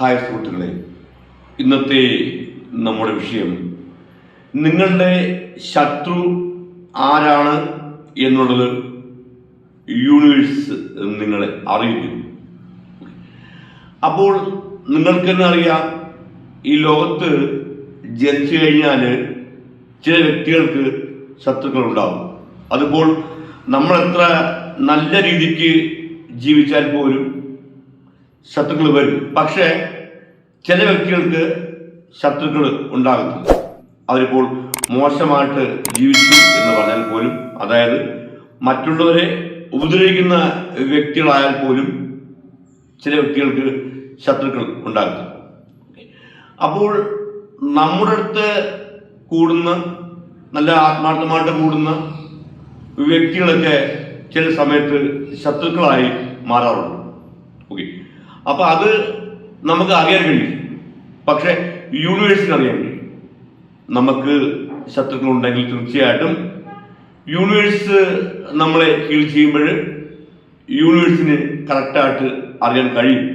Hi സുഹൃത്തുക്കളെ, ഇന്നത്തെ നമ്മുടെ വിഷയം നിങ്ങളുടെ ശത്രു ആരാണ് എന്നുള്ളത് യൂണിവേഴ്സ് നിങ്ങളെ അറിയിക്കുന്നു. അപ്പോൾ നിങ്ങൾക്ക് തന്നെ അറിയാം, ഈ ലോകത്ത് ജനിച്ചു കഴിഞ്ഞാൽ ചില വ്യക്തികൾക്ക് ശത്രുക്കൾ ഉണ്ടാകും. അതിപ്പോൾ നമ്മൾ എത്ര നല്ല രീതിക്ക് ജീവിച്ചാൽ പോലും ശത്രുക്കൾ വരും. പക്ഷേ ചില വ്യക്തികൾക്ക് ശത്രുക്കൾ ഉണ്ടാകുന്നില്ല. അവരിപ്പോൾ മോശമായിട്ട് ജീവിച്ചു എന്ന് പറഞ്ഞാൽ പോലും, അതായത് മറ്റുള്ളവരെ ഉപദ്രവിക്കുന്ന വ്യക്തികളായാൽ പോലും ചില വ്യക്തികൾക്ക് ശത്രുക്കൾ ഉണ്ടാകുന്നു. അപ്പോൾ നമ്മുടെ അടുത്ത് കൂടുന്ന, നല്ല ആത്മാർത്ഥമായിട്ട് കൂടുന്ന വ്യക്തികളൊക്കെ ചില സമയത്ത് ശത്രുക്കളായി മാറാറുണ്ട്. ഓക്കെ, അപ്പൊ അത് നമുക്ക് അറിയാൻ കഴിയും. പക്ഷെ യൂണിവേഴ്സിന് അറിയാൻ കഴിയും. നമുക്ക് ശത്രുക്കൾ ഉണ്ടെങ്കിൽ തീർച്ചയായിട്ടും യൂണിവേഴ്സ് നമ്മളെ ഹീൽ ചെയ്യുമ്പോൾ യൂണിവേഴ്സിന് കറക്റ്റായിട്ട് അറിയാൻ കഴിയും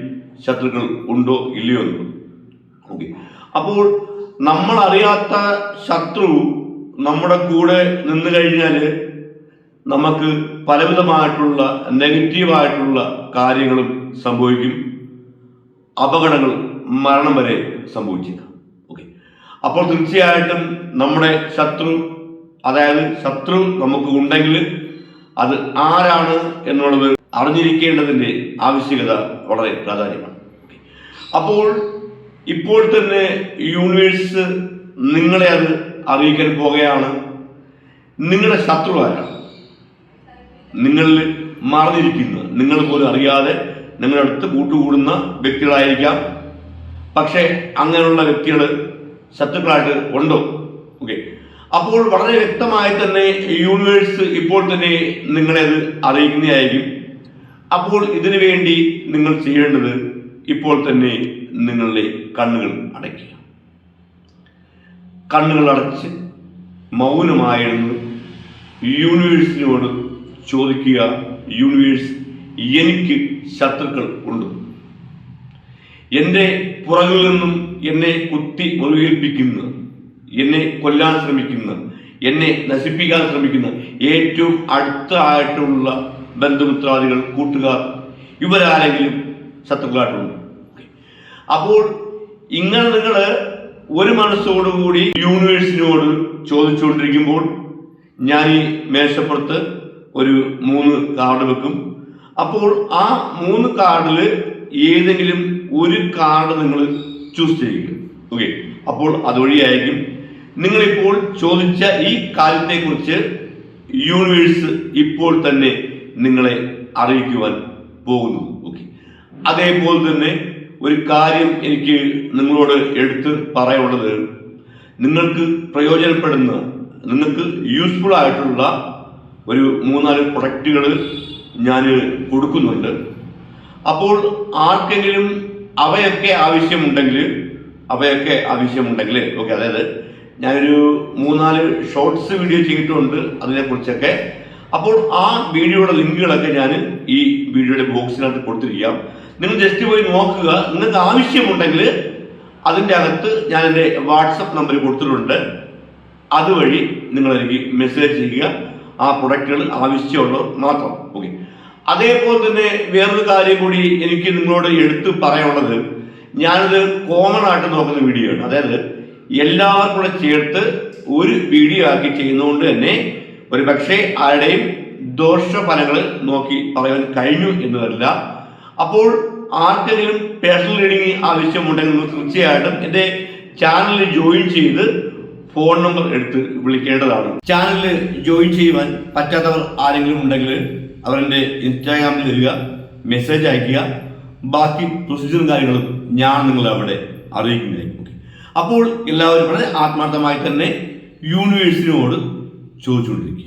ശത്രുക്കൾ ഉണ്ടോ ഇല്ലയോ എന്ന്. ഓക്കെ, അപ്പോൾ നമ്മൾ അറിയാത്ത ശത്രു നമ്മുടെ കൂടെ നിന്ന് കഴിഞ്ഞാൽ നമുക്ക് പലവിധമായിട്ടുള്ള നെഗറ്റീവായിട്ടുള്ള കാര്യങ്ങളും സംഭവിക്കും. അപകടങ്ങൾ, മരണം വരെ സംഭവിച്ചേക്കാം. ഓക്കെ, അപ്പോൾ തീർച്ചയായിട്ടും നമ്മുടെ ശത്രു, അതായത് ശത്രു നമുക്ക് ഉണ്ടെങ്കിൽ അത് ആരാണ് എന്നുള്ളത് അറിഞ്ഞിരിക്കേണ്ടതിൻ്റെ ആവശ്യകത വളരെ പ്രാധാന്യമാണ്. അപ്പോൾ ഇപ്പോൾ തന്നെ യൂണിവേഴ്സ് നിങ്ങളെ അത് അറിയിക്കാൻ പോകുകയാണ്. നിങ്ങളുടെ ശത്രു ആരാണ്? നിങ്ങളിൽ മറന്നിരിക്കുന്ന, നിങ്ങൾ പോലും അറിയാതെ നിങ്ങളുടെ അടുത്ത് കൂട്ടുകൂടുന്ന വ്യക്തികളായിരിക്കാം. പക്ഷേ അങ്ങനെയുള്ള വ്യക്തികൾ ശത്രുക്കളായിട്ട് ഉണ്ടോ? ഓക്കെ, അപ്പോൾ വളരെ വ്യക്തമായി തന്നെ യൂണിവേഴ്സ് ഇപ്പോൾ തന്നെ നിങ്ങളെ അത് അറിയിക്കുന്നതായിരിക്കും. അപ്പോൾ ഇതിനു വേണ്ടി നിങ്ങൾ ചെയ്യേണ്ടത് ഇപ്പോൾ തന്നെ നിങ്ങളുടെ കണ്ണുകൾ അടയ്ക്കുക. കണ്ണുകൾ അടച്ച് മൗനമായിരുന്നു യൂണിവേഴ്സിനോട് ചോദിക്കുക, യൂണിവേഴ്സ്, എനിക്ക് ശത്രുക്കൾ ഉണ്ട്. എൻ്റെ പുറകിൽ നിന്നും എന്നെ കുത്തി മുറിവേൽപ്പിക്കുന്ന, എന്നെ കൊല്ലാൻ ശ്രമിക്കുന്ന, എന്നെ നശിപ്പിക്കാൻ ശ്രമിക്കുന്ന ഏറ്റവും അടുത്തായിട്ടുള്ള ബന്ധുമിത്രാദികൾ, കൂട്ടുകാർ, ഇവരാരെങ്കിലും ശത്രുക്കളായിട്ടുണ്ട്. അപ്പോൾ ഇങ്ങനെ നിങ്ങൾ ഒരു മനസ്സോടുകൂടി യൂണിവേഴ്സിനോട് ചോദിച്ചുകൊണ്ടിരിക്കുമ്പോൾ ഞാൻ ഈ മേശപ്പുറത്ത് ഒരു 3 കാർഡ് വെക്കും. അപ്പോൾ ആ 3 കാർഡിൽ ഏതെങ്കിലും ഒരു കാർഡ് നിങ്ങൾ ചൂസ് ചെയ്യുക. ഓക്കെ, അപ്പോൾ അതുവഴിയായിരിക്കും നിങ്ങളിപ്പോൾ ചോദിച്ച ഈ കാര്യത്തെക്കുറിച്ച് യൂണിവേഴ്സ് ഇപ്പോൾ തന്നെ നിങ്ങളെ അറിയിക്കുവാൻ പോകുന്നു. ഓക്കെ, അതേപോലെ തന്നെ ഒരു കാര്യം എനിക്ക് നിങ്ങളോട് എടുത്ത് പറയാനുള്ളത്, നിങ്ങൾക്ക് പ്രയോജനപ്പെടുന്ന, നിങ്ങൾക്ക് യൂസ്ഫുൾ ആയിട്ടുള്ള ഒരു 3-4 പ്രൊഡക്റ്റുകൾ ഞാൻ കൊടുക്കുന്നുണ്ട്. അപ്പോൾ ആർക്കെങ്കിലും അവയൊക്കെ ആവശ്യമുണ്ടെങ്കിൽ ഓക്കെ, അതായത് ഞാനൊരു 3-4 ഷോർട്സ് വീഡിയോ ചെയ്തിട്ടുണ്ട് അതിനെക്കുറിച്ചൊക്കെ. അപ്പോൾ ആ വീഡിയോയുടെ ലിങ്കുകളൊക്കെ ഞാൻ ഈ വീഡിയോയുടെ ബോക്സിനകത്ത് കൊടുത്തിരിക്കാം. നിങ്ങൾ ജസ്റ്റ് പോയി നോക്കുക. നിങ്ങൾക്ക് ആവശ്യമുണ്ടെങ്കിൽ അതിൻ്റെ അകത്ത് ഞാൻ എൻ്റെ വാട്സപ്പ് നമ്പർ കൊടുത്തിട്ടുണ്ട്. അതുവഴി നിങ്ങൾ എനിക്ക് മെസ്സേജ് ചെയ്യുക, ആ പ്രൊഡക്റ്റുകൾ ആവശ്യമുള്ളവർ മാത്രം. ഓക്കെ, അതേപോലെ തന്നെ വേറൊരു കാര്യം കൂടി എനിക്ക് നിങ്ങളോട് എടുത്ത് പറയാനുള്ളത്, ഞാനിത് കോമൺ ആയിട്ട് നോക്കുന്ന വീഡിയോ ആണ്. അതായത് എല്ലാവർക്കും കൂടെ ചേർത്ത് ഒരു വീഡിയോ ആക്കി ചെയ്യുന്നതുകൊണ്ട് തന്നെ ഒരു പക്ഷേ ആരുടെയും ദോഷഫലങ്ങൾ നോക്കി പറയാൻ കഴിഞ്ഞു എന്ന് വരില്ല. അപ്പോൾ ആർക്കെങ്കിലും പേഴ്സണൽ റീഡിംഗ് ആവശ്യമുണ്ടെങ്കിൽ നിങ്ങൾ തീർച്ചയായിട്ടും എൻ്റെ ചാനലിൽ ജോയിൻ ചെയ്ത് ഫോൺ നമ്പർ എടുത്ത് വിളിക്കേണ്ടതാണ്. ചാനലിൽ ജോയിൻ ചെയ്യുവാൻ പറ്റാത്തവർ ആരെങ്കിലും ഉണ്ടെങ്കിൽ അവരെൻ്റെ ഇൻസ്റ്റാഗ്രാമിൽ വരിക, മെസ്സേജ് അയയ്ക്കുക. ബാക്കി പ്രൊസീജിയറും കാര്യങ്ങളും ഞാൻ നിങ്ങളെ അവിടെ അറിയിക്കുന്നതായിരിക്കും. അപ്പോൾ എല്ലാവരും വളരെ ആത്മാർത്ഥമായി തന്നെ യൂണിവേഴ്സിനോട് ചോദിച്ചുകൊണ്ടിരിക്കുക.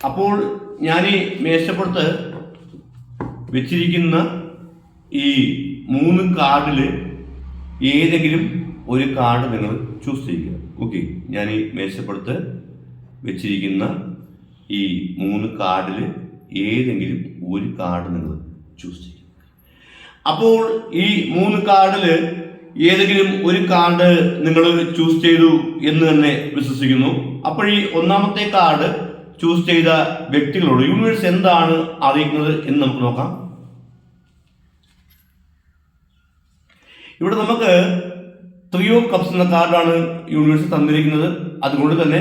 അപ്പോൾ ഞാൻ ഈ മേശപ്പുറത്ത് വെച്ചിരിക്കുന്ന ഈ 3 കാർഡിൽ ഏതെങ്കിലും ഒരു കാർഡ് നിങ്ങൾ ചൂസ് ചെയ്യുക. ഓക്കെ, ഞാൻ ഈ മേശപ്പുറത്ത് വെച്ചിരിക്കുന്ന ഈ 3 കാർഡിൽ ഏതെങ്കിലും ഒരു കാർഡ് നിങ്ങൾ ചൂസ് ചെയ്യുക. അപ്പോൾ ഈ 3 കാർഡിൽ ഏതെങ്കിലും ഒരു കാർഡ് നിങ്ങൾ ചൂസ് ചെയ്തു എന്ന് തന്നെ വിശ്വസിക്കുന്നു. അപ്പോൾ ഈ ഒന്നാമത്തെ കാർഡ് ചൂസ് ചെയ്ത വ്യക്തികളോട് യൂണിവേഴ്സ് എന്താണ് അറിയിക്കുന്നത് എന്ന് നമുക്ക് നോക്കാം. ഇവിടെ നമുക്ക് 3 ഓഫ് കപ്സ് എന്ന കാർഡാണ് യൂണിവേഴ്സ് തന്നിരിക്കുന്നത്. അതുകൊണ്ട് തന്നെ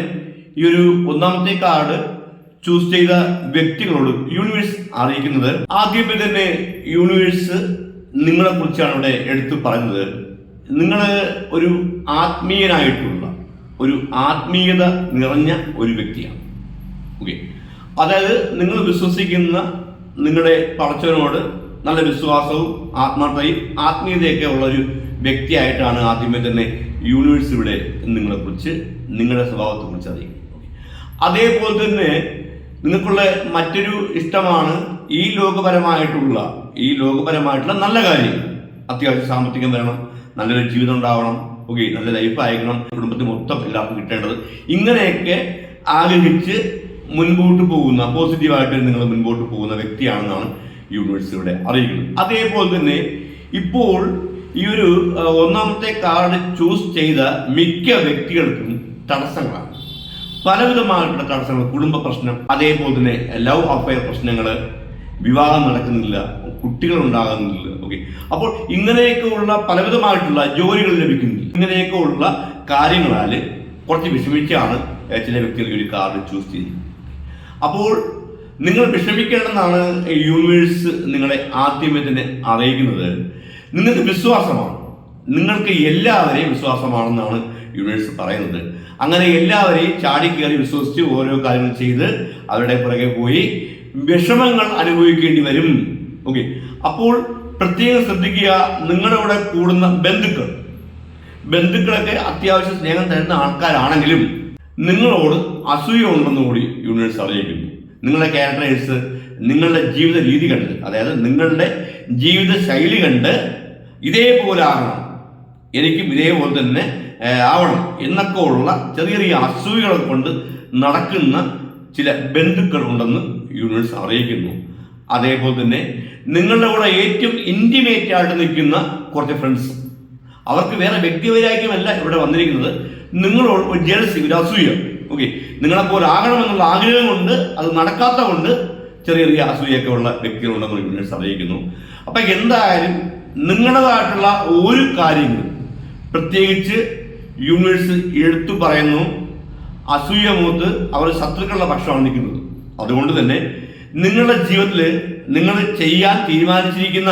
ഈ ഒരു ഒന്നാമത്തെ കാർഡ് ചൂസ് ചെയ്ത വ്യക്തികളോട് യൂണിവേഴ്സ് അറിയിക്കുന്നത്, ആദ്യമേ തന്നെ യൂണിവേഴ്സ് നിങ്ങളെ കുറിച്ചാണ് ഇവിടെ എടുത്തു പറയുന്നത്. നിങ്ങൾ ഒരു ആത്മീയനായിട്ടുള്ള, ഒരു ആത്മീയത നിറഞ്ഞ ഒരു വ്യക്തിയാണ്. ഓക്കെ, അതായത് നിങ്ങൾ വിശ്വസിക്കുന്ന നിങ്ങളുടെ പടച്ചവനോട് നല്ല വിശ്വാസവും ആത്മാർത്ഥതയും ആത്മീയതയൊക്കെ ഉള്ള ഒരു വ്യക്തിയായിട്ടാണ് ആദ്യമേ തന്നെ യൂണിവേഴ്സ് ഇവിടെ നിങ്ങളെക്കുറിച്ച്, നിങ്ങളുടെ സ്വഭാവത്തെക്കുറിച്ച് അറിയിക്കുന്നത്. അതേപോലെ തന്നെ നിങ്ങൾക്കുള്ള മറ്റൊരു ഇഷ്ടമാണ് ഈ ലോകപരമായിട്ടുള്ള നല്ല കാര്യം. അത്യാവശ്യം സാമ്പത്തികം വരണം, നല്ലൊരു ജീവിതം ഉണ്ടാവണം, ഓക്കെ, നല്ല ലൈഫ് അയക്കണം, കുടുംബത്തിന് മൊത്തം എല്ലാവർക്കും കിട്ടേണ്ടത്, ഇങ്ങനെയൊക്കെ ആഗ്രഹിച്ച് മുൻപോട്ട് പോകുന്ന, പോസിറ്റീവായിട്ട് നിങ്ങൾ മുൻപോട്ട് പോകുന്ന വ്യക്തിയാണെന്നാണ് യൂണിവേഴ്സ് ഇവിടെ അറിയിക്കുന്നത്. അതേപോലെ തന്നെ ഇപ്പോൾ ഈ ഒരു ഒന്നാമത്തെ കാർഡ് ചൂസ് ചെയ്ത മിക്ക വ്യക്തികൾക്കും തടസ്സങ്ങളാണ്, പലവിധമായിട്ടുള്ള തടസ്സങ്ങൾ. കുടുംബ പ്രശ്നം, അതേപോലെ തന്നെ ലവ് അഫെയർ പ്രശ്നങ്ങൾ, വിവാഹം നടക്കുന്നില്ല, കുട്ടികൾ ഉണ്ടാകുന്നില്ല. ഓക്കെ, അപ്പോൾ ഇങ്ങനെയൊക്കെ ഉള്ള പലവിധമായിട്ടുള്ള ജോലികൾ ലഭിക്കുന്നില്ല. ഇങ്ങനെയൊക്കെ ഉള്ള കാര്യങ്ങളാൽ കുറച്ച് വിഷമിച്ചാണ് ചില വ്യക്തികൾ ഒരു കാർഡ് ചൂസ് ചെയ്യുന്നത്. അപ്പോൾ നിങ്ങൾ വിഷമിക്കേണ്ടെന്നാണ് യൂണിവേഴ്സ് നിങ്ങളെ ആദ്യമേ തന്നെ അറിയിക്കുന്നത്. നിങ്ങൾക്ക് വിശ്വാസമാണ്, നിങ്ങൾക്ക് എല്ലാവരെയും വിശ്വാസമാണെന്നാണ് യൂണിവേഴ്സ് പറയുന്നത്. അങ്ങനെ എല്ലാവരെയും ചാടിക്കയറി വിശ്വസിച്ച് ഓരോ കാര്യങ്ങൾ ചെയ്ത് അവരുടെ പുറകെ പോയി വിഷമങ്ങൾ അനുഭവിക്കേണ്ടി വരും. ഓക്കെ, അപ്പോൾ പ്രത്യേകം ശ്രദ്ധിക്കുക, നിങ്ങളുടെ കൂടെ കൂടുന്ന ബന്ധുക്കളൊക്കെ അത്യാവശ്യം സ്നേഹം തരുന്ന ആൾക്കാരാണെങ്കിലും നിങ്ങളോട് അസൂയ ഉണ്ടെന്ന് കൂടി യൂണിവേഴ്സ് അറിയിക്കുന്നു. നിങ്ങളുടെ ക്യാരക്ടേഴ്സ്, നിങ്ങളുടെ ജീവിത രീതി കണ്ട്, അതായത് നിങ്ങളുടെ ജീവിത ശൈലി കണ്ട് ഇതേപോലെ ആകണം, എനിക്കും ഇതേപോലെ തന്നെ ആവണം എന്നൊക്കെ ഉള്ള ചെറിയ ചെറിയ അസൂയകളെ കൊണ്ട് നടക്കുന്ന ചില ബന്ധുക്കൾ ഉണ്ടെന്ന് യൂണിവേഴ്സ് അറിയിക്കുന്നു. അതേപോലെ തന്നെ നിങ്ങളുടെ കൂടെ ഏറ്റവും ഇൻറ്റിമേറ്റ് ആയിട്ട് നിൽക്കുന്ന കുറച്ച് ഫ്രണ്ട്സ്, അവർക്ക് വേറെ വ്യക്തിവൈരാഗ്യമല്ല ഇവിടെ വന്നിരിക്കുന്നത്, നിങ്ങളോട് ഒരു ജലസി, ഒരു അസൂയ. ഓക്കെ, നിങ്ങളെപ്പോലെ ആകണമെന്നുള്ള ആഗ്രഹം കൊണ്ട് അത് നടക്കാത്ത കൊണ്ട് ചെറിയ ചെറിയ അസൂയൊക്കെ ഉള്ള വ്യക്തികളുണ്ടെന്ന് യൂണിവേഴ്സ് അറിയിക്കുന്നു. അപ്പം എന്തായാലും നിങ്ങളുടേതായിട്ടുള്ള ഒരു കാര്യങ്ങളും പ്രത്യേകിച്ച് യൂണിവേഴ്സ് എടുത്തു പറയുന്നു, അസൂയ മൂത്ത് അവർ ശത്രുക്കളുടെ പക്ഷമാണ് നിൽക്കുന്നത്. അതുകൊണ്ട് തന്നെ നിങ്ങളുടെ ജീവിതത്തിൽ നിങ്ങൾ ചെയ്യാൻ തീരുമാനിച്ചിരിക്കുന്ന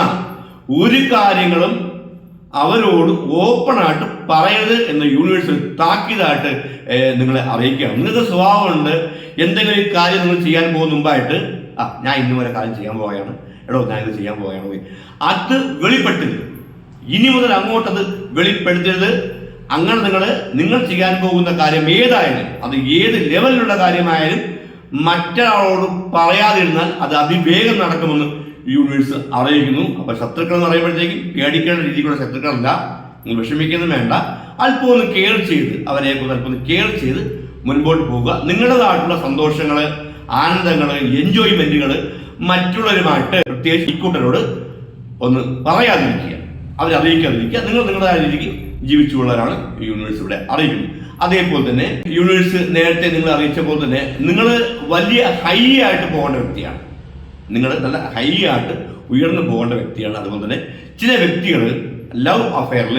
ഒരു കാര്യങ്ങളും അവരോട് ഓപ്പണായിട്ട് പറയരുത് എന്ന് യൂണിവേഴ്സ് താക്കീതായിട്ട് നിങ്ങളെ അറിയിക്കുകയാണ്. നിങ്ങൾക്ക് സ്വഭാവമുണ്ട്, എന്തെങ്കിലും കാര്യം നിങ്ങൾ ചെയ്യാൻ പോകുന്ന മുമ്പായിട്ട് ഞാൻ ഇന്ന് വരെ കാര്യം ചെയ്യാൻ പോവുകയാണ്, ഞാൻ ഇത് ചെയ്യാൻ പോവുകയാണ്, അത് വെളിപ്പെടുത്തരുത്. ഇനി മുതൽ അങ്ങോട്ടത് വെളിപ്പെടുത്തരുത്. അങ്ങനെ നിങ്ങൾ ചെയ്യാൻ പോകുന്ന കാര്യം ഏതായാലും, അത് ഏത് ലെവലിലുള്ള കാര്യമായാലും മറ്റൊരാളോട് പറയാതിരുന്നാൽ അത് അതിവേഗം നടക്കുമെന്ന് യൂണിവേഴ്സ് അറിയിക്കുന്നു. അപ്പൊ ശത്രുക്കൾ എന്ന് പറയുമ്പോഴത്തേക്കും പേടിക്കേണ്ട രീതിയിലുള്ള ശത്രുക്കളല്ല, നിങ്ങൾ വിഷമിക്കുന്നത് വേണ്ട. അല്പം ഒന്ന് കെയർ ചെയ്ത്, അവരെ അല്പം ഒന്ന് കെയർ ചെയ്ത് മുൻപോട്ട് പോവുക. നിങ്ങളുടേതായിട്ടുള്ള സന്തോഷങ്ങൾ, ആനന്ദങ്ങൾ, എൻജോയ്മെന്റുകൾ മറ്റുള്ളവരുമായിട്ട്, പ്രത്യേകിച്ച് ഇക്കൂട്ടരോട് ഒന്ന് പറയാതിരിക്കുക, അവരറിയിക്കാതിരിക്കുക. നിങ്ങൾ നിങ്ങളുടേതായ രീതിക്ക് ജീവിച്ചുകൊള്ളാനാണ് യൂണിവേഴ്സ് ഇവിടെ അറിയിക്കുന്നത്. അതേപോലെ തന്നെ യൂണിവേഴ്സ് നേരത്തെ നിങ്ങൾ അറിയിച്ച പോലെ തന്നെ നിങ്ങൾ വലിയ ഹൈ ആയിട്ട് പോകേണ്ട വ്യക്തിയാണ്, നിങ്ങൾ നല്ല ഹൈ ആയിട്ട് ഉയർന്നു പോകേണ്ട വ്യക്തിയാണ്. അതുപോലെ തന്നെ ചില വ്യക്തികൾ ലവ് അഫെയറിൽ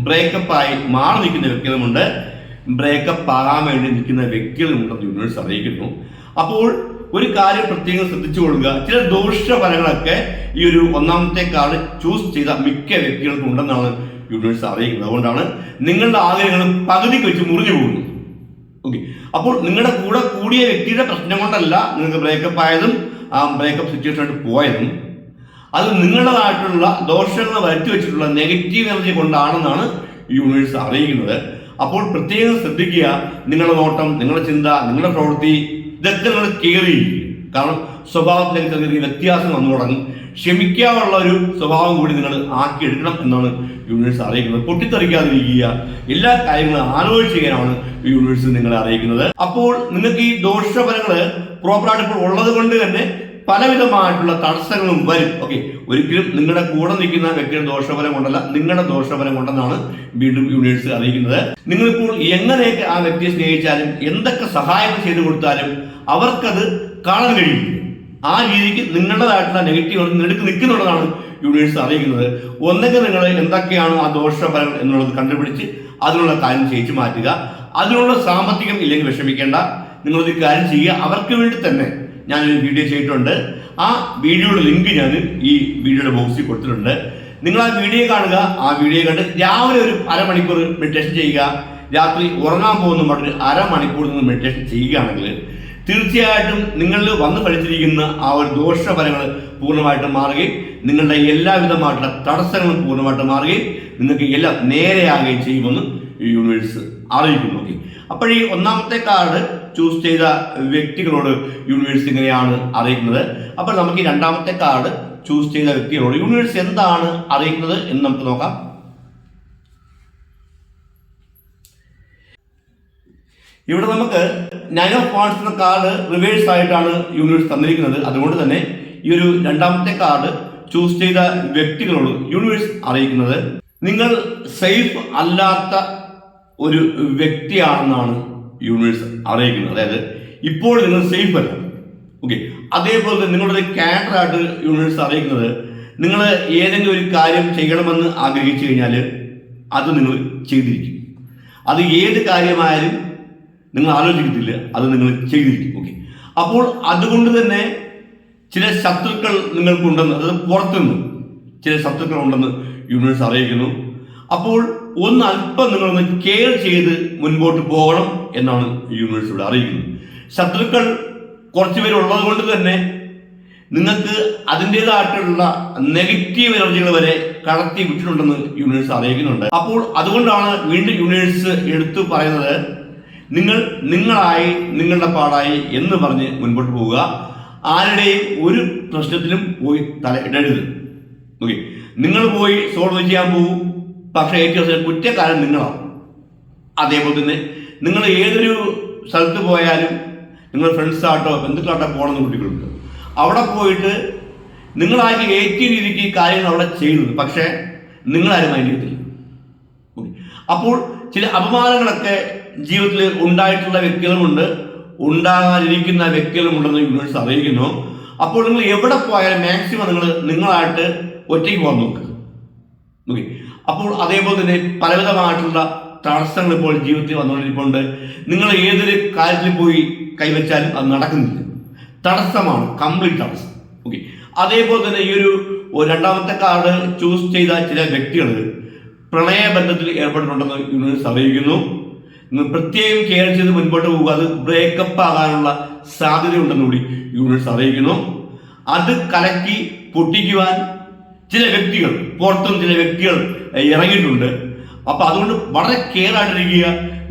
ബ്രേക്കപ്പായി മാറി നിൽക്കുന്ന വ്യക്തികളുമുണ്ട്, ബ്രേക്കപ്പ് ആകാൻ വേണ്ടി നിൽക്കുന്ന വ്യക്തികളുമുണ്ടെന്ന് യൂണിവേഴ്സ് അറിയിക്കുന്നു. അപ്പോൾ ഒരു കാര്യം പ്രത്യേകം ശ്രദ്ധിച്ചു കൊള്ളുക, ചില ദോഷഫലങ്ങളൊക്കെ ഈ ഒരു ഒന്നാമത്തെ കാർഡ് ചൂസ് ചെയ്ത മിക്ക വ്യക്തികൾക്കും ഉണ്ടെന്നാണ് യൂണിവേഴ്സ് അറിയിക്കുന്നത്. അതുകൊണ്ടാണ് നിങ്ങളുടെ ആഗ്രഹങ്ങൾ പകുതിക്ക് വെച്ച് മുറിഞ്ഞു പോകുന്നത്. ഓക്കെ, അപ്പോൾ നിങ്ങളുടെ കൂടെ കൂടിയ വ്യക്തിയുടെ പ്രശ്നം കൊണ്ടല്ല നിങ്ങൾക്ക് ബ്രേക്കപ്പ് ആയതും ആ ബ്രേക്കപ്പ് സിറ്റുവേഷനായിട്ട് പോയതും, അത് നിങ്ങളുടേതായിട്ടുള്ള ദോഷങ്ങൾ വരുത്തി വെച്ചിട്ടുള്ള നെഗറ്റീവ് എനർജി കൊണ്ടാണെന്നാണ് യൂണിവേഴ്സ് അറിയിക്കുന്നത്. അപ്പോൾ പ്രത്യേകം ശ്രദ്ധിക്കുക, നിങ്ങളുടെ നോട്ടം, നിങ്ങളുടെ ചിന്ത, നിങ്ങളുടെ പ്രവൃത്തി ഇതൊക്കെ നിങ്ങൾ കെയർ ചെയ്യും. കാരണം സ്വഭാവത്തിലേക്ക് ചെറിയ വ്യത്യാസം വന്നു തുടങ്ങും. ക്ഷമിക്കാനുള്ള ഒരു സ്വഭാവം കൂടി നിങ്ങൾ ആക്കിയെടുക്കണം എന്നാണ് യൂണിവേഴ്സ് അറിയിക്കുന്നത്. പൊട്ടിത്തെറിക്കാതിരിക്കുക, എല്ലാ കാര്യങ്ങളും ആലോചിച്ച് ചെയ്യാനാണ് യൂണിവേഴ്സ് നിങ്ങളെ അറിയിക്കുന്നത്. അപ്പോൾ നിങ്ങൾക്ക് ഈ ദോഷഫലങ്ങൾ പ്രോപ്പറായിട്ട് ഇപ്പോൾ ഉള്ളത് കൊണ്ട് തന്നെ പലവിധമായിട്ടുള്ള തടസ്സങ്ങളും വരും. ഓക്കെ, ഒരിക്കലും നിങ്ങളുടെ കൂടെ നിൽക്കുന്ന വ്യക്തിയുടെ ദോഷഫലം കൊണ്ടല്ല, നിങ്ങളുടെ ദോഷഫലം കൊണ്ടെന്നാണ് വീണ്ടും യൂണിവേഴ്സ് അറിയിക്കുന്നത്. നിങ്ങളിപ്പോൾ എങ്ങനെയൊക്കെ ആ വ്യക്തിയെ സ്നേഹിച്ചാലും എന്തൊക്കെ സഹായം ചെയ്തു കൊടുത്താലും അവർക്കത് കാണാൻ കഴിയില്ല. ആ രീതിക്ക് നിങ്ങളുടേതായിട്ടുള്ള നെഗറ്റീവ് നെടുക്ക് നിൽക്കുന്നുള്ളതാണ് യൂണിവേഴ്സ് അറിയിക്കുന്നത്. ഒന്നെങ്കിൽ നിങ്ങൾ എന്തൊക്കെയാണ് ആ ദോഷഫലങ്ങൾ എന്നുള്ളത് കണ്ടുപിടിച്ച് അതിനുള്ള കാര്യം ചെയ്യിച്ചു മാറ്റുക. അതിനുള്ള സാമ്പത്തികം ഇല്ലെങ്കിൽ വിഷമിക്കേണ്ട, നിങ്ങളൊരു കാര്യം ചെയ്യുക. അവർക്ക് വേണ്ടി തന്നെ ഞാനൊരു വീഡിയോ ചെയ്തിട്ടുണ്ട്. ആ വീഡിയോയുടെ ലിങ്ക് ഞാൻ ഈ വീഡിയോയുടെ ബോക്സിൽ കൊടുത്തിട്ടുണ്ട്. നിങ്ങൾ ആ വീഡിയോ കാണുക. ആ വീഡിയോ കണ്ട് രാവിലെ ഒരു അരമണിക്കൂർ മെഡിറ്റേഷൻ ചെയ്യുക. രാത്രി ഉറങ്ങാൻ പോകുന്ന പറഞ്ഞ് അരമണിക്കൂർ നിങ്ങൾ മെഡിറ്റേഷൻ ചെയ്യുകയാണെങ്കിൽ തീർച്ചയായിട്ടും നിങ്ങളിൽ വന്നു പഠിച്ചിരിക്കുന്ന ആ ഒരു ദോഷഫലങ്ങൾ പൂർണ്ണമായിട്ട് മാറുകയും നിങ്ങളുടെ എല്ലാവിധമായിട്ടുള്ള തടസ്സങ്ങളും പൂർണ്ണമായിട്ട് മാറുകയും നിങ്ങൾക്ക് എല്ലാം നേരെയാകുകയും ചെയ്യുമെന്ന് യൂണിവേഴ്സ് അറിയിക്കുന്നു. ഓക്കെ, അപ്പോൾ ഈ ഒന്നാമത്തെ കാർഡ് ചൂസ് ചെയ്ത വ്യക്തികളോട് യൂണിവേഴ്സ് ഇങ്ങനെയാണ് അറിയിക്കുന്നത്. അപ്പോൾ നമുക്ക് ഈ രണ്ടാമത്തെ കാർഡ് ചൂസ് ചെയ്ത വ്യക്തികളോട് യൂണിവേഴ്സ് എന്താണ് അറിയിക്കുന്നത് എന്ന് നമുക്ക് നോക്കാം. ഇവിടെ നമുക്ക് 9 of Wands എന്ന കാർഡ് റിവേഴ്സ് ആയിട്ടാണ് യൂണിവേഴ്സ് തന്നിരിക്കുന്നത്. അതുകൊണ്ട് തന്നെ ഈ ഒരു രണ്ടാമത്തെ കാർഡ് ചൂസ് ചെയ്ത വ്യക്തികളോട് യൂണിവേഴ്സ് അറിയിക്കുന്നത് നിങ്ങൾ സേഫ് അല്ലാത്ത ഒരു വ്യക്തിയാണെന്നാണ് യൂണിവേഴ്സ് അറിയിക്കുന്നത്. അതായത് ഇപ്പോൾ നിങ്ങൾ സേഫ് അല്ല. ഓക്കെ, അതേപോലെ തന്നെ നിങ്ങളുടെ ക്യാരക്ടറായിട്ട് യൂണിവേഴ്സ് അറിയിക്കുന്നത് നിങ്ങൾ ഏതെങ്കിലും ഒരു കാര്യം ചെയ്യണമെന്ന് ആഗ്രഹിച്ചു കഴിഞ്ഞാൽ അത് നിങ്ങൾ ചെയ്തിരിക്കും. അത് ഏത് കാര്യമായാലും നിങ്ങൾ ആലോചിക്കത്തില്ല, അത് നിങ്ങൾ ചെയ്തിരിക്കും. ഓക്കെ, അപ്പോൾ അതുകൊണ്ട് തന്നെ ചില ശത്രുക്കൾ നിങ്ങൾക്കുണ്ടെന്ന്, അതായത് പുറത്തുനിന്ന് ചില ശത്രുക്കൾ ഉണ്ടെന്ന് യൂണിവേഴ്സ് അറിയിക്കുന്നു. അപ്പോൾ അല്പം നിങ്ങളൊന്ന് കെയർ ചെയ്ത് മുൻപോട്ട് പോകണം എന്നാണ് യൂണിവേഴ്സ് ഇവിടെ അറിയിക്കുന്നത്. ശത്രുക്കൾ കുറച്ച് പേരുള്ളത് കൊണ്ട് തന്നെ നിങ്ങൾക്ക് അതിൻ്റെതായിട്ടുള്ള നെഗറ്റീവ് എനർജികൾ വരെ കടത്തി വിട്ടിട്ടുണ്ടെന്ന് യൂണിവേഴ്സ് അറിയിക്കുന്നുണ്ട്. അപ്പോൾ അതുകൊണ്ടാണ് വീണ്ടും യൂണിവേഴ്സ് എടുത്തു പറയുന്നത് നിങ്ങളായി നിങ്ങളുടെ പാടായി എന്ന് പറഞ്ഞ് മുൻപോട്ട് പോവുക. ആരുടെയും ഒരു പ്രശ്നത്തിലും പോയി തലയിടരുത്. ഓക്കെ, നിങ്ങൾ പോയി സോൾവ് ചെയ്യാൻ പോകും, പക്ഷേ ഏറ്റവും കുറ്റക്കാരൻ നിങ്ങളാണ്. അതേപോലെ തന്നെ നിങ്ങൾ ഏതൊരു സ്ഥലത്ത് പോയാലും നിങ്ങൾ ഫ്രണ്ട്സായിട്ടോ ബന്ധുക്കളായിട്ടോ പോകണമെന്ന് കുട്ടികളുണ്ട്. അവിടെ പോയിട്ട് നിങ്ങളാക്കി ഏറ്റവും രീതിക്ക് കാര്യങ്ങൾ അവിടെ ചെയ്യുന്നത്, പക്ഷേ നിങ്ങളാരും മൈൻഡ് ചെയ്തില്ല. ഓക്കെ, അപ്പോൾ ചില അപമാനങ്ങളൊക്കെ ജീവിതത്തിൽ ഉണ്ടായിട്ടുള്ള വ്യക്തികളുമുണ്ട്, ഉണ്ടാകാതിരിക്കുന്ന വ്യക്തികളുമുണ്ടെന്ന് യൂണിവേഴ്സ് അറിയിക്കുന്നു. അപ്പോൾ നിങ്ങൾ എവിടെ പോയാലും മാക്സിമം നിങ്ങളായിട്ട് ഒറ്റയ്ക്ക് പോകാൻ നോക്കുക. ഓക്കെ, അപ്പോൾ അതേപോലെ തന്നെ പലവിധമായിട്ടുള്ള തടസ്സങ്ങൾ ഇപ്പോൾ ജീവിതത്തിൽ വന്നുകൊണ്ടിരിക്കുന്നുണ്ട്. നിങ്ങൾ ഏതൊരു കാര്യത്തിൽ പോയി കൈവച്ചാലും അത് നടക്കുന്നില്ല, തടസ്സമാണ്, കംപ്ലീറ്റ് തടസ്സം. ഓക്കെ, അതേപോലെ തന്നെ ഈ ഒരു രണ്ടാമത്തെ കാർഡ് ചൂസ് ചെയ്ത ചില വ്യക്തികൾ പ്രണയബന്ധത്തിൽ ഏർപ്പെട്ടിട്ടുണ്ടെന്ന് യൂണിവേഴ്സ് അറിയിക്കുന്നു. നിങ്ങൾ പ്രത്യേകം കെയർ ചെയ്ത് മുൻപോട്ട് പോകുക. അത് ബ്രേക്കപ്പ് ആകാനുള്ള സാധ്യതയുണ്ടെന്ന് കൂടി യൂണിവേഴ്സ് അറിയിക്കുന്നു. അത് കലക്കി പൊട്ടിക്കുവാൻ ചില വ്യക്തികൾ, പുറത്തും ചില വ്യക്തികൾ ഇറങ്ങിയിട്ടുണ്ട്. അപ്പൊ അതുകൊണ്ട് വളരെ കെയർ ആയിട്ടിരിക്കുക.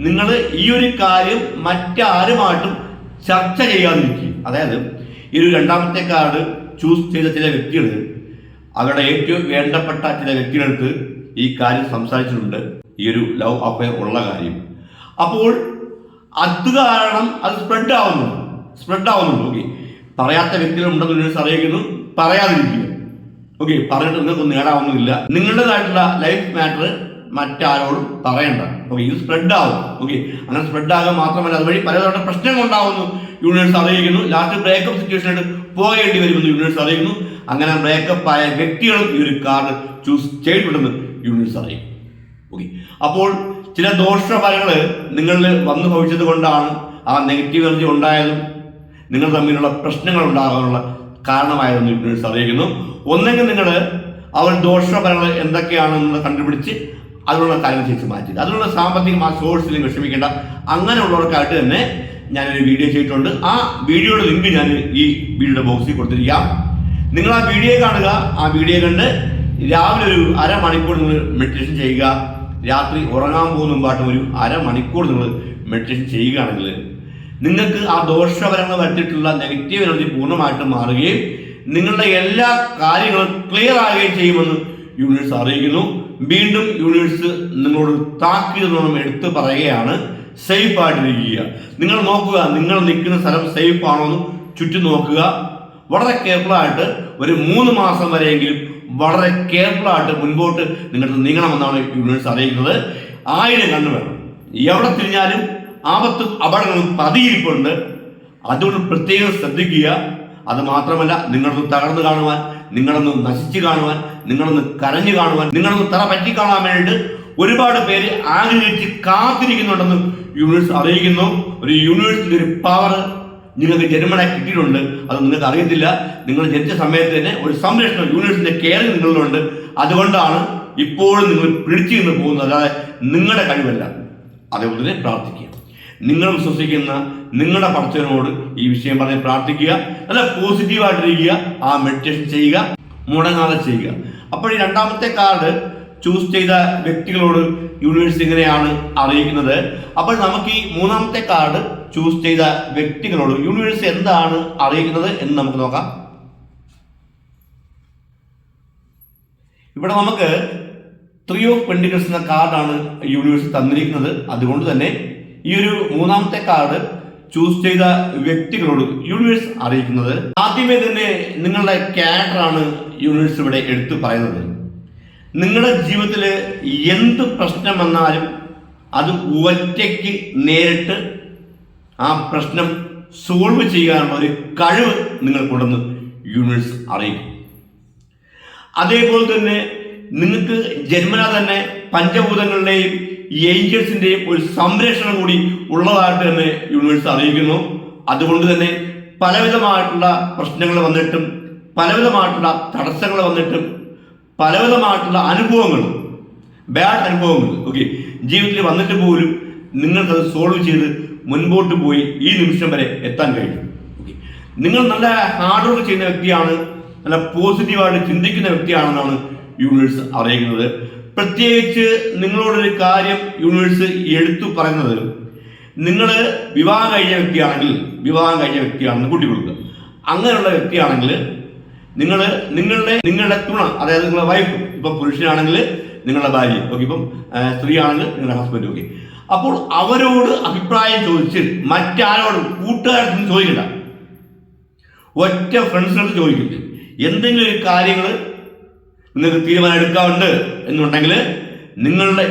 നിങ്ങൾ ഈ ഒരു കാര്യം മറ്റാരുമായിട്ടും ചർച്ച ചെയ്യാതിരിക്കുക. അതായത് ഈ ഒരു രണ്ടാമത്തെ കാർഡ് ചൂസ് ചെയ്ത ചില വ്യക്തികൾ അവരുടെ ഏറ്റവും വേണ്ടപ്പെട്ട ചില വ്യക്തികളടുത്ത് ഈ കാര്യം സംസാരിച്ചിട്ടുണ്ട്, ഈ ഒരു ലവ് അഫെയർ ഉള്ള കാര്യം. അപ്പോൾ അത് കാരണം അത് സ്പ്രെഡ് ആവുന്നുണ്ട്. ഓക്കെ, പറയാത്ത വ്യക്തികളുണ്ടെന്ന് യൂണിവേഴ്സ് അറിയിക്കുന്നു. പറയാതിരിക്കുക. ഓക്കെ, പറഞ്ഞിട്ട് നിങ്ങൾക്ക് നേടാവുന്നില്ല. നിങ്ങളുടേതായിട്ടുള്ള ലൈഫ് മാറ്റർ മറ്റാരോടും പറയണ്ട. ഓക്കെ, ഇത് സ്പ്രെഡ് ആവും. ഓക്കെ, അങ്ങനെ സ്പ്രെഡ് ആകാൻ മാത്രമല്ല അതുവഴി പലതരം പ്രശ്നങ്ങൾ ഉണ്ടാവുന്നു യൂണിവേഴ്സ് അറിയിക്കുന്നു. ലാസ്റ്റ് ബ്രേക്കപ്പ് സിറ്റുവേഷനായിട്ട് പോകേണ്ടി വരുമെന്ന് യൂണിവേഴ്സ് അറിയിക്കുന്നു. അങ്ങനെ ബ്രേക്കപ്പ് ആയ വ്യക്തികളും ഈ ഒരു കാർഡ് ചൂസ് ചെയ്തിട്ടുണ്ടെന്ന് യൂണിവേഴ്സ് അറിയിക്കും. ഓക്കെ, അപ്പോൾ ചില ദോഷഫലങ്ങൾ നിങ്ങളിൽ വന്നു ഭവിച്ചത് കൊണ്ടാണ് ആ നെഗറ്റീവ് എനർജി ഉണ്ടായതും നിങ്ങൾ തമ്മിലുള്ള പ്രശ്നങ്ങൾ ഉണ്ടാകാനുള്ള കാരണമായതെന്ന് യൂണിവേഴ്സ് അറിയിക്കുന്നു. ഒന്നെങ്കിൽ നിങ്ങൾ അവർ ദോഷഫലങ്ങൾ എന്തൊക്കെയാണെന്ന് കണ്ടുപിടിച്ച് അതിനുള്ള കാര്യങ്ങൾ ചെയ്ത് മാറ്റുക. അതിനുള്ള സാമ്പത്തികം ആ സോഴ്സിൽ വിഷമിക്കേണ്ട. അങ്ങനെയുള്ളവർക്കായിട്ട് തന്നെ ഞാനൊരു വീഡിയോ ചെയ്തിട്ടുണ്ട്. ആ വീഡിയോയുടെ ലിങ്ക് ഞാൻ ഈ വീഡിയോയുടെ ബോക്സിൽ കൊടുത്തിരിക്കാം. നിങ്ങൾ ആ വീഡിയോ കാണുക. ആ വീഡിയോ കണ്ട് രാവിലെ ഒരു അരമണിക്കൂർ നിങ്ങൾ മെഡിറ്റേഷൻ ചെയ്യുക. രാത്രി ഉറങ്ങാൻ പോകുന്ന മുമ്പാട്ടും ഒരു അരമണിക്കൂർ നിങ്ങൾ മെഡിറ്റേഷൻ ചെയ്യുകയാണെങ്കിൽ നിങ്ങൾക്ക് ആ ദോഷഫലങ്ങൾ വരുത്തിയിട്ടുള്ള നെഗറ്റീവ് എനർജി പൂർണ്ണമായിട്ടും മാറുകയും നിങ്ങളുടെ എല്ലാ കാര്യങ്ങളും ക്ലിയർ ആകുകയും ചെയ്യുമെന്ന് യൂണിവേഴ്സ് അറിയിക്കുന്നു. വീണ്ടും യൂണിവേഴ്സ് നിങ്ങളോട് താക്കീതൊന്നും എടുത്തു പറയുകയാണ്, സേഫ് ആയിട്ടിരിക്കുക. നിങ്ങൾ നോക്കുക, നിങ്ങൾ നിൽക്കുന്ന സ്ഥലം സേഫ് ആണോ എന്ന് ചുറ്റും നോക്കുക. വളരെ കെയർഫുള്ളായിട്ട് ഒരു 3 മാസം വരെയെങ്കിലും വളരെ കെയർഫുള്ളായിട്ട് മുൻപോട്ട് നിങ്ങൾക്ക് നീങ്ങണമെന്നാണ് യൂണിവേഴ്സ് അറിയിക്കുന്നത്. 1000 കണ്ണ് വേണം. എവിടെ തിരിഞ്ഞാലും ആപത്തും അപകടങ്ങളും പതിയിരിപ്പുണ്ട്. അതുകൊണ്ട് പ്രത്യേകം ശ്രദ്ധിക്കുക. അത് മാത്രമല്ല, നിങ്ങളൊന്ന് തകർന്നു കാണുവാൻ, നിങ്ങളൊന്ന് നശിച്ചു കാണുവാൻ, നിങ്ങളൊന്ന് കരഞ്ഞു കാണുവാൻ, നിങ്ങളൊന്ന് തറ പറ്റി കാണാൻ വേണ്ടിയിട്ട് ഒരുപാട് പേര് ആഗ്രഹിച്ച് കാത്തിരിക്കുന്നുണ്ടെന്ന് യൂണിവേഴ്സ് അറിയിക്കുന്നു. ഒരു യൂണിവേഴ്സിന്റെ ഒരു പവർ നിങ്ങൾക്ക് ജന്മന കിട്ടിയിട്ടുണ്ട്. അത് നിങ്ങൾക്ക് അറിയത്തില്ല. നിങ്ങൾ ജനിച്ച സമയത്ത് തന്നെ ഒരു സംരക്ഷണം യൂണിവേഴ്സിന്റെ കെയറിങ് നിങ്ങളിലുണ്ട്. അതുകൊണ്ടാണ് ഇപ്പോഴും നിങ്ങൾ പിടിച്ചു നിന്ന് പോകുന്നത്, അല്ലാതെ നിങ്ങളുടെ കഴിവല്ല. അതേപോലെ തന്നെ പ്രാർത്ഥിക്കുക. നിങ്ങൾ വിശ്വസിക്കുന്ന നിങ്ങളുടെ പടച്ചവനോട് ഈ വിഷയം പറഞ്ഞ് പ്രാർത്ഥിക്കുക. നല്ല പോസിറ്റീവായിട്ടിരിക്കുക. ആ മെഡിറ്റേഷൻ ചെയ്യുക, മുടങ്ങാതെ ചെയ്യുക. അപ്പോൾ ഈ രണ്ടാമത്തെ കാർഡ് ചൂസ് ചെയ്ത വ്യക്തികളോട് യൂണിവേഴ്സ് ഇങ്ങനെയാണ് അറിയിക്കുന്നത്. അപ്പോൾ നമുക്ക് ഈ മൂന്നാമത്തെ കാർഡ് ചൂസ് ചെയ്ത വ്യക്തികളോട് യൂണിവേഴ്സ് എന്താണ് അറിയിക്കുന്നത് എന്ന് നമുക്ക് നോക്കാം. ഇവിടെ നമുക്ക് 3 ഓഫ് പെന്റിക്കിൾസ് എന്ന കാർഡാണ് യൂണിവേഴ്സ് തന്നിരിക്കുന്നത്. അതുകൊണ്ട് തന്നെ ഈ ഒരു മൂന്നാമത്തെ കാർഡ് ചൂസ് ചെയ്ത വ്യക്തികളോട് യൂണിവേഴ്സ് അറിയിക്കുന്നത്, ആദ്യമേ തന്നെ നിങ്ങളുടെ ക്യാരക്ടറാണ് യൂണിവേഴ്സ് ഇവിടെ എടുത്തു പറയുന്നത്. നിങ്ങളുടെ ജീവിതത്തിൽ എന്ത് പ്രശ്നം വന്നാലും അത് ഒറ്റയ്ക്ക് നേരിട്ട് ആ പ്രശ്നം സോൾവ് ചെയ്യാനുള്ള ഒരു കഴിവ് നിങ്ങൾക്കുണ്ടെന്ന് യൂണിവേഴ്സ് അറിയിക്കും. അതേപോലെ തന്നെ നിങ്ങൾക്ക് ജന്മനാ തന്നെ പഞ്ചഭൂതങ്ങളുടെയും ഏഞ്ചൽസിന്റെയും ഒരു സംരക്ഷണം കൂടി ഉള്ളതായിട്ട് തന്നെ യൂണിവേഴ്സ് അറിയിക്കുന്നു. അതുകൊണ്ട് തന്നെ പലവിധമായിട്ടുള്ള പ്രശ്നങ്ങൾ വന്നിട്ടും, പലവിധമായിട്ടുള്ള തടസ്സങ്ങൾ വന്നിട്ടും, പലവിധമായിട്ടുള്ള അനുഭവങ്ങൾ, ബാഡ് അനുഭവങ്ങൾ ജീവിതത്തിൽ വന്നിട്ട് പോലും നിങ്ങൾക്കത് സോൾവ് ചെയ്ത് മുൻപോട്ട് പോയി ഈ നിമിഷം വരെ എത്താൻ കഴിഞ്ഞു. നിങ്ങൾ നല്ല ഹാർഡ് വർക്ക് ചെയ്യുന്ന വ്യക്തിയാണ്, നല്ല പോസിറ്റീവായിട്ട് ചിന്തിക്കുന്ന വ്യക്തിയാണെന്നാണ് യൂണിവേഴ്സ് അറിയിക്കുന്നത്. പ്രത്യേകിച്ച് നിങ്ങളോടൊരു കാര്യം യൂണിവേഴ്സ് എടുത്തു പറയുന്നത്, നിങ്ങൾ വിവാഹം കഴിഞ്ഞ വ്യക്തിയാണെന്ന് കൂട്ടിക്കൊടുക്കുക. അങ്ങനെയുള്ള വ്യക്തിയാണെങ്കിൽ നിങ്ങളുടെ തുണ, അതായത് നിങ്ങളുടെ വൈഫ്, ഇപ്പം പുരുഷനാണെങ്കിൽ നിങ്ങളുടെ ഭാര്യ, ഇപ്പം സ്ത്രീ ആണെങ്കിൽ നിങ്ങളുടെ ഹസ്ബൻഡ്. അപ്പോൾ അവരോട് അഭിപ്രായം ചോദിച്ച് മറ്റാരോടും കൂട്ടുകാരൊന്നും ചോദിക്കണ്ട, ഒറ്റ ഫ്രണ്ട്സിനോട് ചോദിക്കില്ല. എന്തെങ്കിലും ഒരു കാര്യങ്ങൾ നിങ്ങൾക്ക് തീരുമാനം എടുക്കാറുണ്ട് എന്നുണ്ടെങ്കിൽ നിങ്ങളുടെ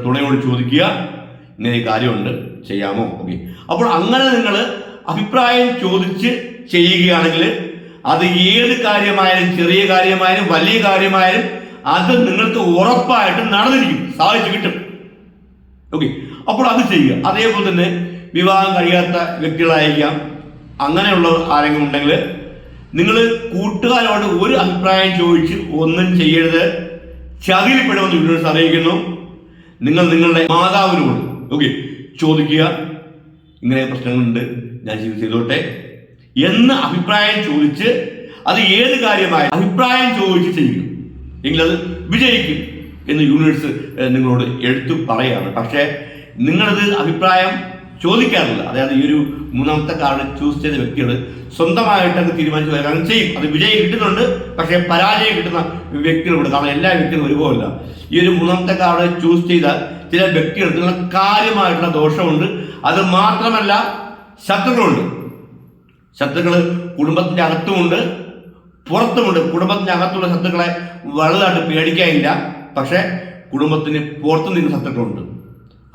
തുണയോട് ചോദിക്കുക, ഇങ്ങനെ കാര്യമുണ്ട്, ചെയ്യാമോ? അപ്പോൾ അങ്ങനെ നിങ്ങൾ അഭിപ്രായം ചോദിച്ച് ചെയ്യുകയാണെങ്കിൽ അത് ഏത് കാര്യമായാലും, ചെറിയ കാര്യമായാലും വലിയ കാര്യമായാലും, അത് നിങ്ങൾക്ക് ഉറപ്പായിട്ടും നടന്നിരിക്കും, സാധിച്ചു കിട്ടും. അപ്പോൾ അത് ചെയ്യുക. അതേപോലെ തന്നെ വിവാഹം കഴിയാത്ത വ്യക്തികളായിരിക്കാം, അങ്ങനെയുള്ളവർ ആരെങ്കിലും ഉണ്ടെങ്കിൽ നിങ്ങൾ കൂട്ടുകാരോട് ഒരു അഭിപ്രായം ചോദിച്ച് ഒന്നും ചെയ്യരുത്, ചതിയിൽപ്പെടുമെന്ന് യൂണിവേഴ്സ് അറിയിക്കുന്നു. നിങ്ങൾ നിങ്ങളുടെ മാതാവിനോട് ചോദിക്കുക, ഇങ്ങനെ പ്രശ്നങ്ങളുണ്ട്, ഞാൻ ചെയ്തോട്ടെ എന്ന് അഭിപ്രായം ചോദിച്ച്, അത് ഏത് കാര്യമായ അഭിപ്രായം ചോദിച്ച് ചെയ്യുക, എങ്കിൽ അത് വിജയിക്കും എന്ന് യൂണിവേഴ്സ് നിങ്ങളോട് എടുത്തു പറയുകയാണ്. പക്ഷേ നിങ്ങളത് അഭിപ്രായം ചോദിക്കാറില്ല. അതായത് ഈ ഒരു മൂന്നാമത്തെ കാർഡ് ചൂസ് ചെയ്ത വ്യക്തികൾ സ്വന്തമായിട്ട് അത് തീരുമാനിച്ചു വരാൻ ചെയ്യും. അത് വിജയം കിട്ടുന്നുണ്ട്, പക്ഷേ പരാജയം കിട്ടുന്ന വ്യക്തികളുണ്ട്. കാരണം എല്ലാ വ്യക്തികളും ഒരുപോലല്ല. ഈ ഒരു മൂന്നാമത്തെ കാർഡ് ചൂസ് ചെയ്ത ചില വ്യക്തികൾക്ക് നല്ല കാര്യമായിട്ടുള്ള ദോഷമുണ്ട്. അത് മാത്രമല്ല, ശത്രുക്കളുണ്ട്. ശത്രുക്കൾ കുടുംബത്തിന്റെ അകത്തുമുണ്ട്, പുറത്തുമുണ്ട്. കുടുംബത്തിന്റെ അകത്തുള്ള ശത്രുക്കളെ വലുതായിട്ട് പേടിക്കാനില്ല, പക്ഷെ കുടുംബത്തിന് പുറത്തു നിൽക്കുന്ന ശത്രുക്കളുണ്ട്.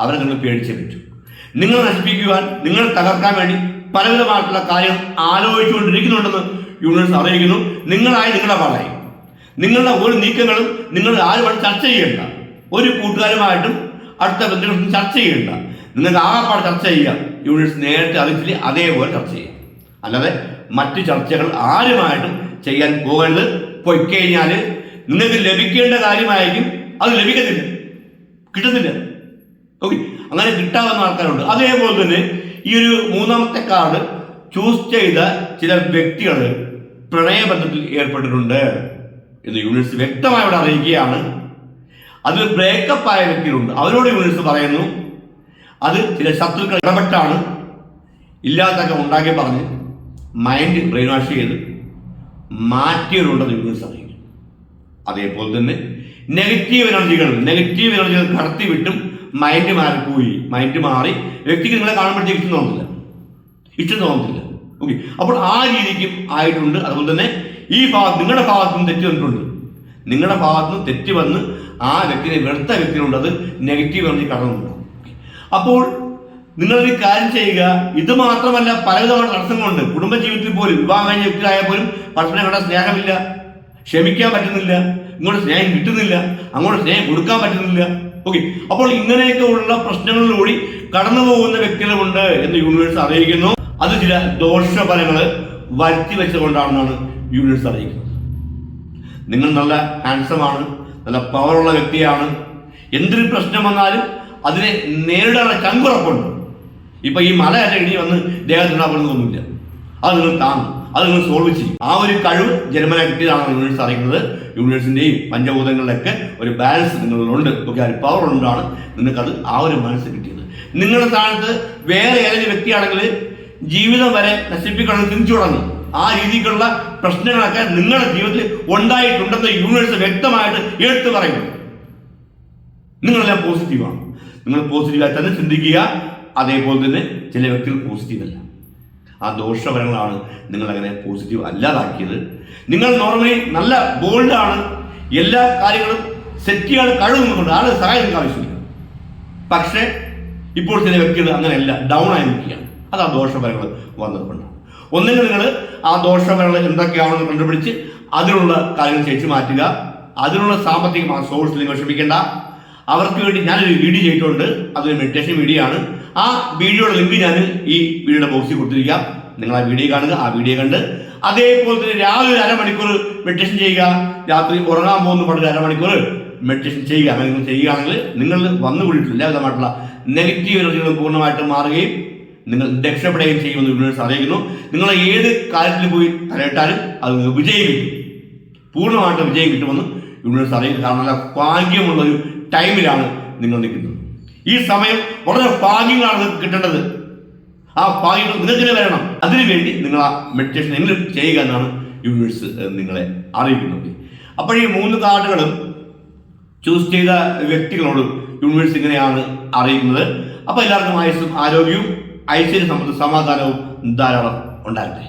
അവരെ നിങ്ങൾ പേടിച്ചേ പറ്റൂ. നിങ്ങളെ നശിപ്പിക്കുവാൻ, നിങ്ങളെ തകർക്കാൻ വേണ്ടി പലവിധമായിട്ടുള്ള കാര്യങ്ങൾ ആലോചിച്ചുകൊണ്ടിരിക്കുന്നുണ്ടെന്ന് യൂണിവേഴ്സ് അറിയിക്കുന്നു. നിങ്ങളുടെ പാടായി നിങ്ങളുടെ ഒരു നീക്കങ്ങളും നിങ്ങൾ ആരുമായിട്ട് ചർച്ച ചെയ്യേണ്ട, ഒരു കൂട്ടുകാരുമായിട്ടും അടുത്ത ബന്ധുക്കളും ചർച്ച ചെയ്യേണ്ട. നിങ്ങൾക്ക് ആകെപ്പാട് ചർച്ച ചെയ്യാം. യൂണിവേഴ്സ് നേരത്തെ അറിയിച്ചില്ല, അതേപോലെ ചർച്ച ചെയ്യാം. അല്ലാതെ മറ്റ് ചർച്ചകൾ ആരുമായിട്ടും ചെയ്യാൻ പോകരുത്. പൊയ്ക്കഴിഞ്ഞാൽ നിങ്ങൾക്ക് ലഭിക്കേണ്ട കാര്യമായിരിക്കും, അത് ലഭിക്കത്തില്ല, കിട്ടുന്നില്ല. അങ്ങനെ കിട്ടാവുന്ന ആൾക്കാരുണ്ട്. അതേപോലെ തന്നെ ഈ ഒരു മൂന്നാമത്തെ കാർഡ് ചൂസ് ചെയ്ത ചില വ്യക്തികൾ പ്രണയബന്ധത്തിൽ ഏർപ്പെട്ടിട്ടുണ്ട് എന്ന് യൂണിവേഴ്സ് വ്യക്തമായി ഇവിടെ അറിയിക്കുകയാണ്. അതിൽ ബ്രേക്കപ്പ് ആയ വ്യക്തികളുണ്ട്. അവരോട് യൂണിവേഴ്സ് പറയുന്നു, അത് ചില ശത്രുക്കൾ ഇടപെട്ടാണ് ഇല്ലാത്തൊക്കെ ഉണ്ടാക്കി പറഞ്ഞ് മൈൻഡ് ബ്രെയിൻ വാഷ് ചെയ്ത് മാറ്റിയവരുണ്ടെന്ന് യൂണിവേഴ്സ് അറിയിക്കും. അതേപോലെ തന്നെ നെഗറ്റീവ് എനർജികൾ കടത്തി വിട്ടും മൈൻഡ് മാറി വ്യക്തിക്ക് നിങ്ങളെ കാണുമ്പോഴത്തേക്ക് ഇഷ്ടം തോന്നത്തില്ല. ഓക്കെ, അപ്പോൾ ആ രീതിക്കും ആയിട്ടുണ്ട്. അതുപോലെ തന്നെ ഈ നിങ്ങളുടെ ഭാഗത്തുനിന്ന് തെറ്റ് വന്നിട്ടുണ്ട്. നിങ്ങളുടെ ഭാഗത്തുനിന്ന് തെറ്റ് വന്ന് ആ വ്യക്തിനെ വെറുത്ത വ്യക്തിയുണ്ട്, അത് നെഗറ്റീവ് എനർജി കടന്നുണ്ടാവും. അപ്പോൾ നിങ്ങളൊരു കാര്യം ചെയ്യുക. ഇത് മാത്രമല്ല, പലവിധമായ തടസ്സങ്ങളുണ്ട്. കുടുംബജീവിതത്തിൽ പോലും വിവാഹം കഴിഞ്ഞ വ്യക്തിയായാൽ പോലും പരസ്പരം കണ്ട സ്നേഹമില്ല, ക്ഷമിക്കാൻ പറ്റുന്നില്ല, ഇങ്ങോട്ട് സ്നേഹം കിട്ടുന്നില്ല, അങ്ങോട്ട് സ്നേഹം കൊടുക്കാൻ പറ്റുന്നില്ല. ഓക്കെ, അപ്പോൾ ഇങ്ങനെയൊക്കെ ഉള്ള പ്രശ്നങ്ങളിലൂടെ കടന്നു പോകുന്ന വ്യക്തികളുണ്ട് എന്ന് യൂണിവേഴ്സ് അറിയിക്കുന്നു. അത് ചില ദോഷഫലങ്ങൾ വരുത്തി വെച്ചുകൊണ്ടാണെന്നാണ് യൂണിവേഴ്സ് അറിയിക്കുന്നത്. നിങ്ങൾ നല്ല ഹാൻഡ്സമാണ്, നല്ല പവറുള്ള വ്യക്തിയാണ്. എന്തൊരു പ്രശ്നം വന്നാലും അതിനെ നേരിടാനുള്ള ചങ്കുറപ്പുണ്ട്. ഇപ്പൊ ഈ മലയല്ല ഇനി വന്ന് ദേഹത്തുണ്ടാകുന്നതൊന്നുമില്ല. അത് നിങ്ങൾ താങ്ങും, അത് നിങ്ങൾ സോൾവ് ചെയ്യും. ആ ഒരു കഴിവ് ജന്മന കിട്ടിയതാണ് യൂണിവേഴ്സ് അറിയിക്കുന്നത്. യൂണിവേഴ്സിന്റെയും പഞ്ചഭൂതങ്ങളിലൊക്കെ ഒരു ബാലൻസ് നിങ്ങളിലുണ്ട്. ഓക്കെ, ആ ഒരു പവർ കൊണ്ടാണ് നിങ്ങൾക്കത് ആ ഒരു മനസ്സ് കിട്ടിയത്. നിങ്ങളുടെ സ്ഥാനത്ത് വേറെ ഏതെങ്കിലും വ്യക്തിയാണെങ്കിൽ ജീവിതം വരെ നശിപ്പിക്കണം ചിന്തിച്ചു തുടങ്ങും. ആ രീതിക്കുള്ള പ്രശ്നങ്ങളൊക്കെ നിങ്ങളുടെ ജീവിതത്തിൽ ഉണ്ടായിട്ടുണ്ടെന്ന് യൂണിവേഴ്സ് വ്യക്തമായിട്ട് എടുത്തു പറയുന്നു. നിങ്ങളെല്ലാം പോസിറ്റീവാണ്. നിങ്ങൾ പോസിറ്റീവായി തന്നെ ചിന്തിക്കുക. അതേപോലെ തന്നെ ചില വ്യക്തികൾ പോസിറ്റീവ് അല്ല. ആ ദോഷഫലങ്ങളാണ് നിങ്ങളങ്ങനെ പോസിറ്റീവ് അല്ലാതാക്കിയത്. നിങ്ങൾ നോർമലി നല്ല ബോൾഡാണ്, എല്ലാ കാര്യങ്ങളും സെറ്റ് ചെയ്യാൻ കഴിവുന്നുണ്ട്, ആളെ സഹായം നിങ്ങൾക്ക് ആവശ്യമില്ല. പക്ഷേ ഇപ്പോൾ ചില വ്യക്തികൾ അങ്ങനെയല്ല, ഡൗൺ ആയി നിൽക്കുകയാണ്. അത് ആ ദോഷഫലങ്ങൾ വന്നതുകൊണ്ടാണ്. ഒന്നെങ്കിൽ നിങ്ങൾ ആ ദോഷഫലങ്ങൾ എന്തൊക്കെയാണെന്ന് കണ്ടുപിടിച്ച് അതിനുള്ള കാര്യങ്ങൾ ചെയ്തു മാറ്റുക. അതിനുള്ള സാമ്പത്തികമായ സോഴ്സ് നിങ്ങൾ ശ്രമിക്കേണ്ട. അവർക്ക് വേണ്ടി ഞാനൊരു വീഡിയോ ചെയ്തിട്ടുണ്ട്, അതൊരു മെഡിറ്റേഷൻ വീഡിയോ ആണ്. ആ വീഡിയോയുടെ ലിങ്ക് ഞാൻ ഈ വീഡിയോയുടെ ബോക്സിൽ കൊടുത്തിരിക്കാം. നിങ്ങൾ ആ വീഡിയോ കാണുക. ആ വീഡിയോ കണ്ട് അതേപോലെ തന്നെ രാവിലെ 1/2 മണിക്കൂർ മെഡിറ്റേഷൻ ചെയ്യുക. രാത്രി ഉറങ്ങാൻ പോകുന്ന പാട് 1/2 മണിക്കൂർ മെഡിറ്റേഷൻ ചെയ്യുക. അങ്ങനെ നിങ്ങൾ ചെയ്യുകയാണെങ്കിൽ നിങ്ങൾ വന്നുകൂടിയിട്ടുള്ള എല്ലാവിധമായിട്ടുള്ള നെഗറ്റീവ് എനർജികളും പൂർണ്ണമായിട്ട് മാറുകയും നിങ്ങൾ രക്ഷപ്പെടുകയും ചെയ്യുമെന്ന് യൂണിവേഴ്സ് അറിയിക്കുന്നു. നിങ്ങൾ ഏത് കാര്യത്തിൽ പോയി തലയിട്ടാലും അത് വിജയം കിട്ടും, പൂർണ്ണമായിട്ട് വിജയം കിട്ടുമെന്ന് യൂണിവേഴ്സ് അറിയിക്കുന്നു. കാരണം നല്ല ഭാഗ്യമുള്ളൊരു ടൈമിലാണ് നിങ്ങൾ നിൽക്കുന്നത്. ഈ സമയം വളരെ ഭാഗ്യങ്ങളാണ് നിങ്ങൾക്ക് കിട്ടേണ്ടത്. ആ ഭാഗ്യങ്ങൾ നിങ്ങൾക്ക് വരണം. അതിനുവേണ്ടി നിങ്ങൾ ആ മെഡിറ്റേഷൻ എങ്കിലും ചെയ്യുക എന്നാണ് യൂണിവേഴ്സ് നിങ്ങളെ അറിയിക്കുന്നത്. അപ്പോൾ ഈ 3 കാർഡുകളും ചൂസ് ചെയ്ത വ്യക്തികളോട് യൂണിവേഴ്സ് ഇങ്ങനെയാണ് അറിയിക്കുന്നത്. അപ്പോൾ എല്ലാവർക്കും ആയുസ്സും ആരോഗ്യവും ഐശ്വര്യ സമാധാനവും ധാരാളം ഉണ്ടാകട്ടെ.